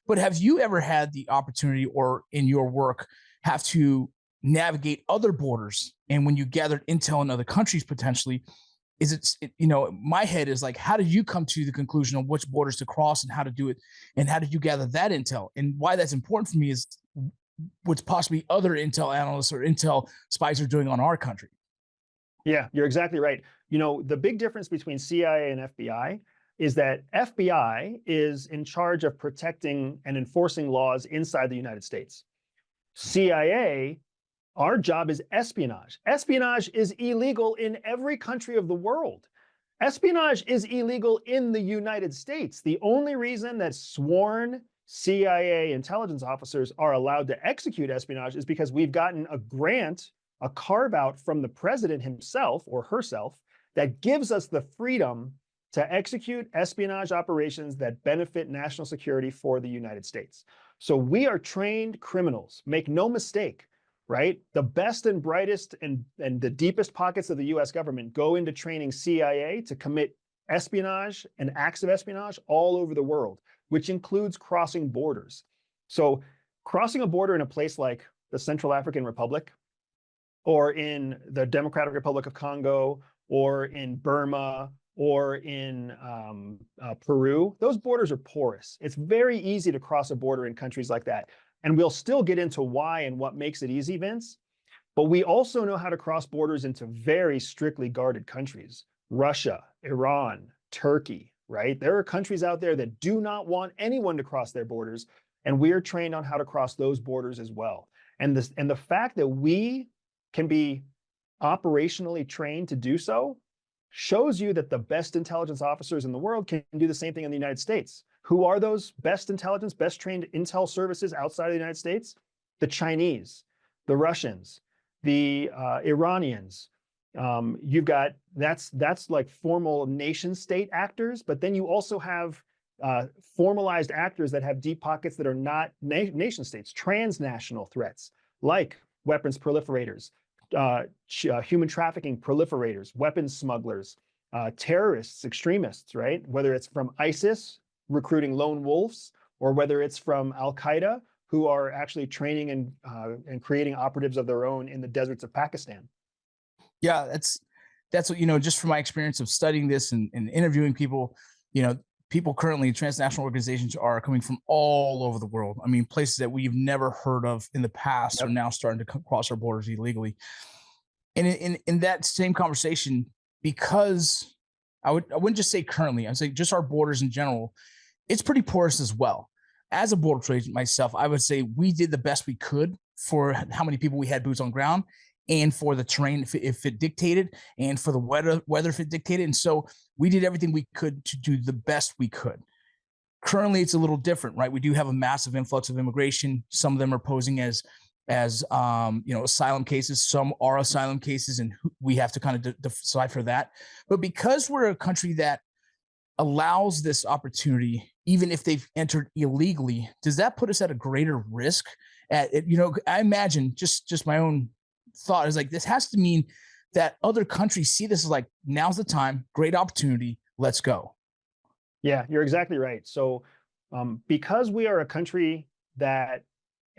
But have you ever had the opportunity or in your work have to navigate other borders? And when you gathered intel in other countries potentially, my head is like, how did you come to the conclusion of which borders to cross and how to do it? And how did you gather that intel? And why that's important for me is what's possibly other intel analysts or intel spies are doing on our country. Yeah, you're exactly right. The big difference between CIA and FBI is that FBI is in charge of protecting and enforcing laws inside the United States. CIA, our job is espionage. Espionage is illegal in every country of the world. Espionage is illegal in the United States. The only reason that sworn CIA intelligence officers are allowed to execute espionage is because we've gotten a grant, a carve out from the president himself or herself that gives us the freedom to execute espionage operations that benefit national security for the United States. So we are trained criminals, make no mistake, right? The best and brightest and the deepest pockets of the US government go into training CIA to commit espionage and acts of espionage all over the world, which includes crossing borders. So crossing a border in a place like the Central African Republic, or in the Democratic Republic of Congo, or in Burma, or in Peru, those borders are porous. It's very easy to cross a border in countries like that. And we'll still get into why and what makes it easy, Vince. But we also know how to cross borders into very strictly guarded countries. Russia, Iran, Turkey, right? There are countries out there that do not want anyone to cross their borders. And we are trained on how to cross those borders as well. And the fact that we can be operationally trained to do so shows you that the best intelligence officers in the world can do the same thing in the United States. Who are those best intelligence, best trained intel services outside of the United States? The Chinese, the Russians, the Iranians. You've got, that's like formal nation state actors, but then you also have formalized actors that have deep pockets that are not nation states, transnational threats, like weapons proliferators, human trafficking proliferators, weapons smugglers, terrorists, extremists, right? Whether it's from ISIS recruiting lone wolves, or whether it's from Al-Qaeda, who are actually training and creating operatives of their own in the deserts of Pakistan. Yeah, that's what, just from my experience of studying this and interviewing people, people currently in transnational organizations are coming from all over the world. I mean, places that we've never heard of in the past are now starting to cross our borders illegally. And in that same conversation, because I wouldn't just say currently, I'd say just our borders in general, it's pretty porous as well. As a border patrol agent myself, I would say we did the best we could for how many people we had boots on ground, and for the terrain if it dictated, and for the weather if it dictated. And so we did everything we could to do the best we could. Currently, it's a little different, right? We do have a massive influx of immigration. Some of them are posing as asylum cases. Some are asylum cases, and we have to kind of decipher that. But because we're a country that allows this opportunity, even if they've entered illegally, does that put us at a greater risk? I imagine just my own thought is like, this has to mean that other countries see this as like, now's the time, great opportunity, let's go. Yeah, you're exactly right. So because we are a country that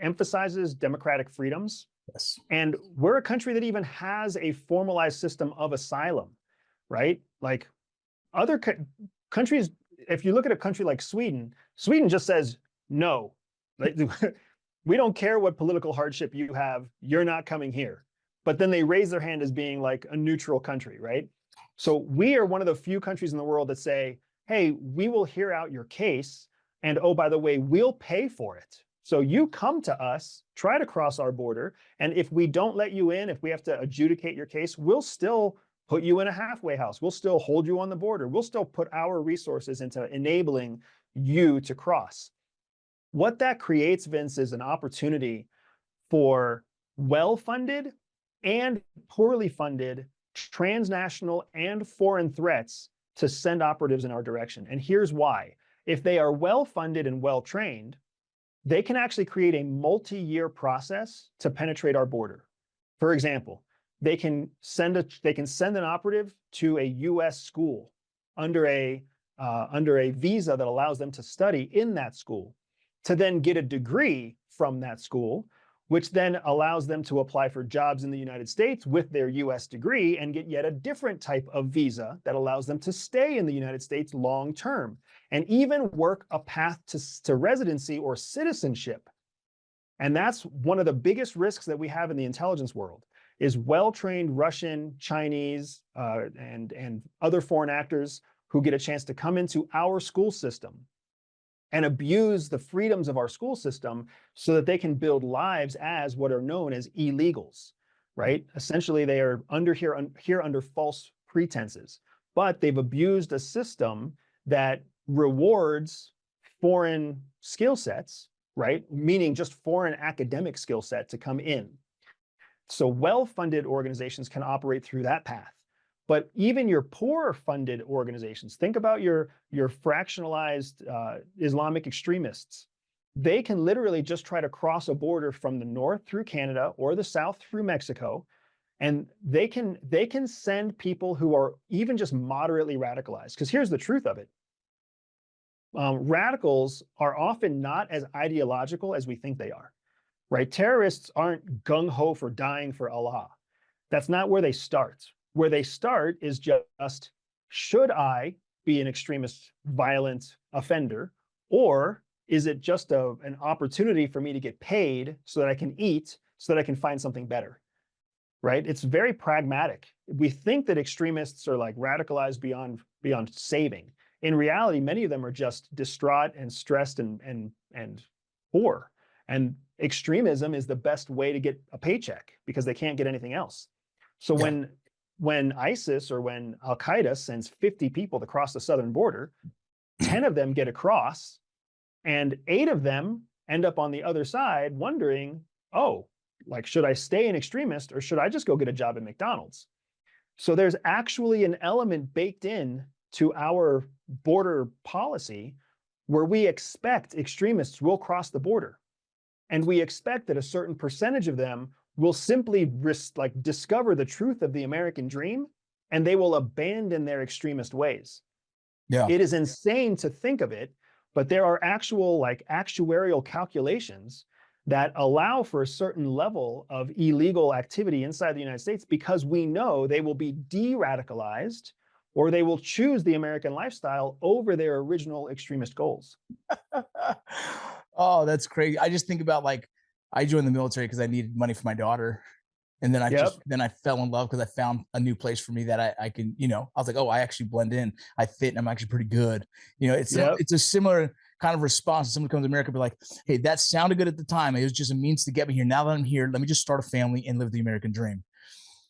emphasizes democratic freedoms, yes, and we're a country that even has a formalized system of asylum, right? Like other countries, if you look at a country like Sweden, Sweden just says, no, we don't care what political hardship you have, you're not coming here. But then they raise their hand as being like a neutral country, right? So we are one of the few countries in the world that say, hey, we will hear out your case. And oh, by the way, we'll pay for it. So you come to us, try to cross our border. And if we don't let you in, if we have to adjudicate your case, we'll still put you in a halfway house. We'll still hold you on the border. We'll still put our resources into enabling you to cross. What that creates, Vince, is an opportunity for well-funded and poorly funded transnational and foreign threats to send operatives in our direction. And here's why. If they are well-funded and well-trained, they can actually create a multi-year process to penetrate our border. For example, they can send an operative to a US school under a visa that allows them to study in that school. to then get a degree from that school, which then allows them to apply for jobs in the United States with their US degree and get yet a different type of visa that allows them to stay in the United States long term and even work a path to residency or citizenship. And that's one of the biggest risks that we have in the intelligence world is well-trained Russian, Chinese, and other foreign actors who get a chance to come into our school system and abuse the freedoms of our school system so that they can build lives as what are known as illegals, right? Essentially, they are here under false pretenses, but they've abused a system that rewards foreign skill sets, right? Meaning just foreign academic skill set to come in. So well-funded organizations can operate through that path. But even your poor funded organizations, think about your fractionalized Islamic extremists. They can literally just try to cross a border from the north through Canada or the south through Mexico, and they can send people who are even just moderately radicalized. Because here's the truth of it. Radicals are often not as ideological as we think they are, right? Terrorists aren't gung-ho for dying for Allah. That's not where they start. Where they start is just, should I be an extremist, violent offender, or is it just an opportunity for me to get paid so that I can eat, so that I can find something better, right? It's very pragmatic. We think that extremists are like radicalized beyond saving. In reality, many of them are just distraught and stressed and poor. And extremism is the best way to get a paycheck because they can't get anything else. So when ISIS or when Al-Qaeda sends 50 people to cross the southern border, 10 of them get across and 8 of them end up on the other side wondering, oh, like, should I stay an extremist or should I just go get a job at McDonald's? So there's actually an element baked in to our border policy where we expect extremists will cross the border. And we expect that a certain percentage of them will simply discover the truth of the American dream, and they will abandon their extremist ways. Yeah. It is insane to think of it, but there are actual actuarial calculations that allow for a certain level of illegal activity inside the United States because we know they will be de-radicalized or they will choose the American lifestyle over their original extremist goals. Oh, that's crazy. I just think about I joined the military because I needed money for my daughter. And then I fell in love because I found a new place for me that I can, I was like, oh, I actually blend in. I fit and I'm actually pretty good. It's a similar kind of response. Someone comes to America and be like, hey, that sounded good at the time. It was just a means to get me here. Now that I'm here, let me just start a family and live the American dream.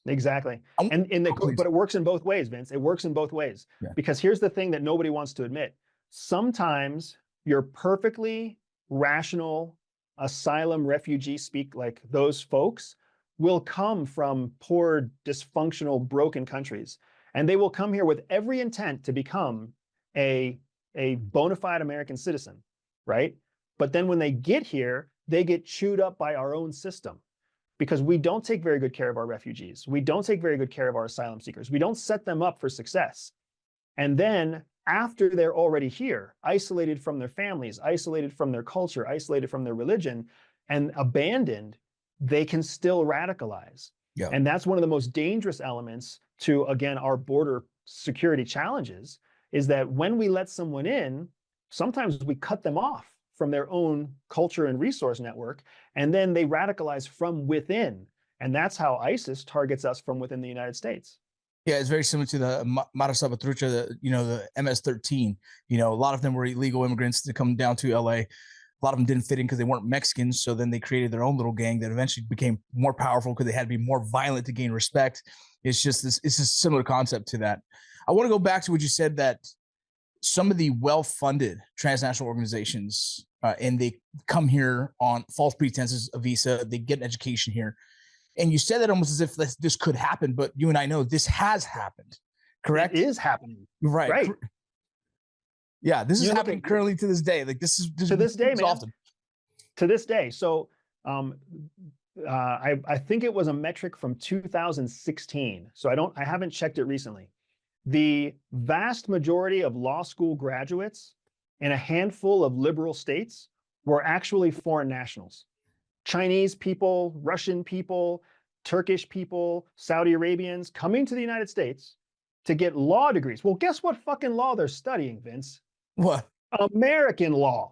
Exactly. But it works in both ways, Vince. It works in both ways. Yeah. Because here's the thing that nobody wants to admit. Sometimes you're perfectly rational asylum refugee speak, like those folks will come from poor, dysfunctional, broken countries. And they will come here with every intent to become a bona fide American citizen, right? But then when they get here, they get chewed up by our own system because we don't take very good care of our refugees. We don't take very good care of our asylum seekers. We don't set them up for success. And then after they're already here, isolated from their families, isolated from their culture, isolated from their religion, and abandoned, they can still radicalize. Yeah. And that's one of the most dangerous elements to, again, our border security challenges, is that when we let someone in, sometimes we cut them off from their own culture and resource network, and then they radicalize from within. And that's how ISIS targets us from within the United States. Yeah, it's very similar to the Mara Salvatrucha, the MS-13. A lot of them were illegal immigrants to come down to LA. A lot of them didn't fit in because they weren't Mexicans. So then they created their own little gang that eventually became more powerful because they had to be more violent to gain respect. It's a similar concept to that. I want to go back to what you said, that some of the well-funded transnational organizations, and they come here on false pretenses, a visa, they get an education here. And you said that almost as if this could happen, but you and I know this has happened, correct? It is happening. Right. Yeah, this is happening currently to this day. This to this day, man. Often. To this day. So I think it was a metric from 2016. So I haven't checked it recently. The vast majority of law school graduates in a handful of liberal states were actually foreign nationals. Chinese people, Russian people, Turkish people, Saudi Arabians coming to the United States to get law degrees. Well, guess what fucking law they're studying, Vince? What? American law.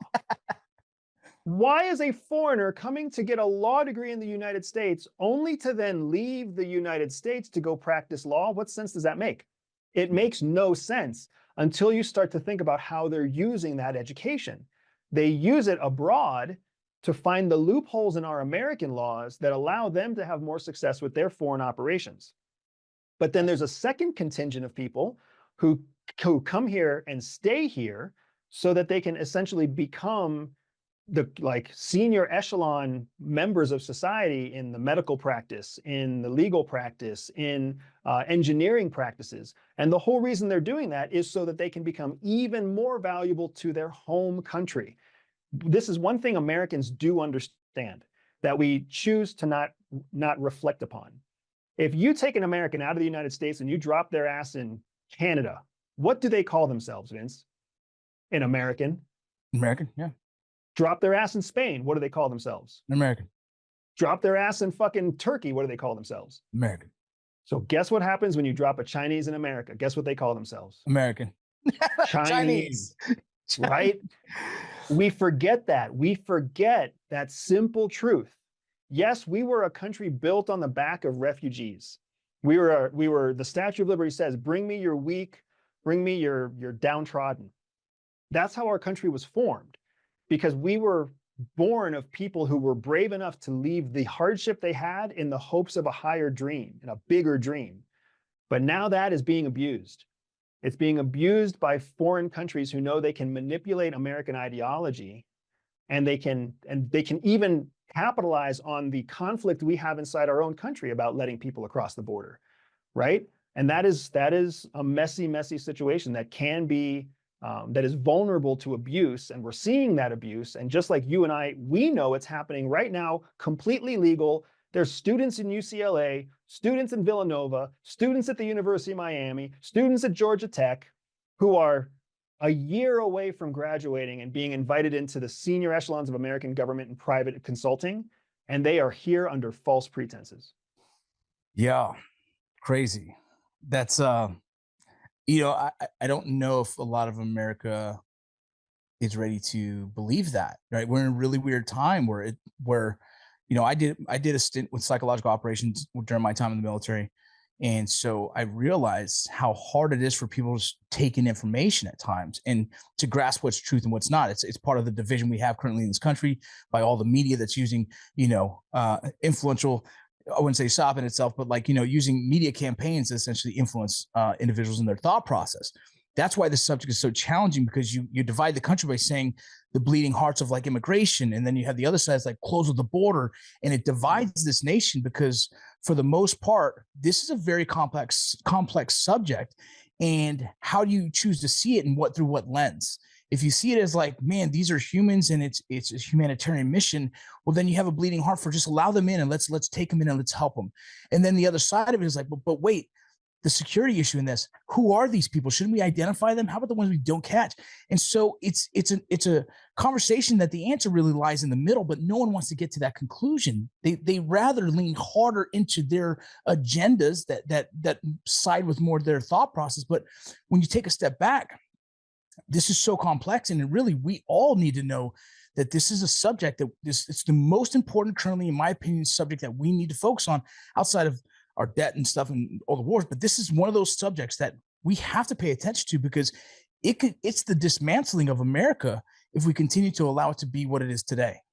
Why is a foreigner coming to get a law degree in the United States only to then leave the United States to go practice law? What sense does that make? It makes no sense until you start to think about how they're using that education. They use it abroad to find the loopholes in our American laws that allow them to have more success with their foreign operations. But then there's a second contingent of people who come here and stay here so that they can essentially become the senior echelon members of society in the medical practice, in the legal practice, in engineering practices. And the whole reason they're doing that is so that they can become even more valuable to their home country. This is one thing Americans do understand that we choose to not reflect upon. If you take an American out of the United States and you drop their ass in Canada, what do they call themselves, Vince? An American. American, yeah. Drop their ass in Spain, what do they call themselves? American. Drop their ass in fucking Turkey, what do they call themselves? American. So guess what happens when you drop a Chinese in America? Guess what they call themselves? American. Chinese. Right? We forget that. We forget that simple truth. Yes, we were a country built on the back of refugees. We were, the Statue of Liberty says, bring me your weak, bring me your downtrodden. That's how our country was formed, because we were born of people who were brave enough to leave the hardship they had in the hopes of a higher dream and a bigger dream. But now that is being abused. It's being abused by foreign countries who know they can manipulate American ideology, and they can even capitalize on the conflict we have inside our own country about letting people across the border, right? And that is a messy, messy situation that can be that is vulnerable to abuse, and we're seeing that abuse. And just like you and I, we know it's happening right now, completely legal. There's students in UCLA, students in Villanova, students at the University of Miami, students at Georgia Tech, who are a year away from graduating and being invited into the senior echelons of American government and private consulting, and they are here under false pretenses. Yeah, crazy. That's I don't know if a lot of America is ready to believe that, right? We're in a really weird time where I did a stint with psychological operations during my time in the military. And so I realized how hard it is for people to take in information at times and to grasp what's truth and what's not. It's part of the division we have currently in this country by all the media that's using, influential, I wouldn't say stop in itself, but using media campaigns to essentially influence individuals in their thought process. That's why this subject is so challenging, because you divide the country by saying the bleeding hearts of immigration, and then you have the other side is close with the border, and it divides this nation because for the most part, this is a very complex subject. And how do you choose to see it, and through what lens? If you see it as man, these are humans and it's a humanitarian mission, well, then you have a bleeding heart for just allow them in and let's take them in and let's help them. And then the other side of it is but wait, the security issue in this, who are these people? Shouldn't we identify them? How about the ones we don't catch? And so it's a conversation that the answer really lies in the middle, but no one wants to get to that conclusion. They rather lean harder into their agendas that side with more of their thought process. But when you take a step back, this is so complex, and really we all need to know that this is a subject it's the most important currently, in my opinion, subject that we need to focus on outside of our debt and stuff and all the wars. But this is one of those subjects that we have to pay attention to, because it's the dismantling of America if we continue to allow it to be what it is today.